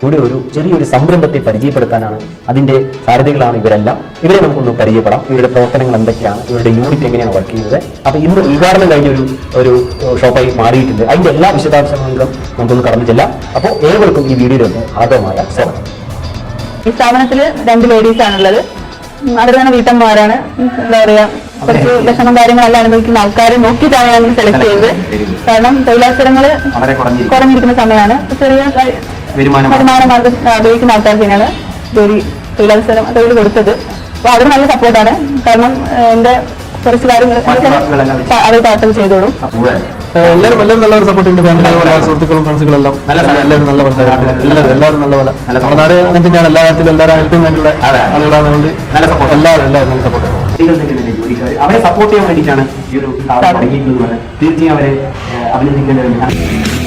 ഇവിടെ ഒരു ചെറിയൊരു സംരംഭത്തെ പരിചയപ്പെടുത്താനാണ്. അതിന്റെ സാരഥികളാണ് ഇവരെല്ലാം. ഇവരെ നമുക്കൊന്ന് പരിചയപ്പെടാം. ഇവരുടെ പ്രവർത്തനങ്ങൾ എന്തൊക്കെയാണ്, ഇവരുടെ യൂണിറ്റ് എങ്ങനെയാണ് വർക്ക് ചെയ്യുന്നത്. അപ്പൊ ഇന്ന് ഉദ്ഘാടനം കഴിഞ്ഞ ഒരു ഷോപ്പായി മാറിയിട്ടുണ്ട്. അതിന്റെ എല്ലാ വിശദാംശങ്ങളിലും നമുക്കൊന്ന് കടന്നു ചെല്ലാം. അപ്പോൾ ഏവർക്കും ഈ വീഡിയോയിലൊന്ന് ആദ്യമായ സ്വാഗതം. ഈ സ്ഥാപനത്തിൽ 2 ലേഡീസ് ആണുള്ളത്. അവർ തന്നെ വീട്ടമ്മമാരാണ്. എന്താ പറയാ, കുറച്ച് വിഷമം കാര്യങ്ങളെല്ലാം അനുഭവിക്കുന്ന ആൾക്കാരെ നോക്കിയിട്ടാണ് ഞാൻ സെലക്ട് ചെയ്തത്. കാരണം തൊഴിലവസരങ്ങൾ കുറഞ്ഞിരിക്കുന്ന സമയമാണ്. ചെറിയ വരുമാന മാർഗം ഉപയോഗിക്കുന്ന ആൾക്കാർക്ക് തന്നെയാണ് തൊഴിൽ കൊടുത്തത്. അപ്പൊ അവർ നല്ല സപ്പോർട്ടാണ്. കാരണം എന്റെ കുറച്ച് കാര്യങ്ങൾ അവർ പാർട്ടൽ ചെയ്തോളും. എല്ലാവരും നല്ല സപ്പോർട്ട് ഉണ്ട്. സുഹൃത്തുക്കളും ഫ്രണ്ട്സുകളെല്ലാം എല്ലാവരും നല്ല എല്ലാവരും നല്ല പോലെ നമ്മുടെ നാട് തന്നെയാണ്. എല്ലാ കാര്യത്തിലും എല്ലാവരും ഹെൽപ്പിന് വേണ്ടിയുള്ള ആളുകളായതുകൊണ്ട് എല്ലാവരും നല്ല സപ്പോർട്ട്. അവരെ സപ്പോർട്ട് ചെയ്യാൻ വേണ്ടിയിട്ടാണ് ഈ ഒരു തീർച്ചയായും അവരെ അഭിനന്ദിക്കേണ്ടത്.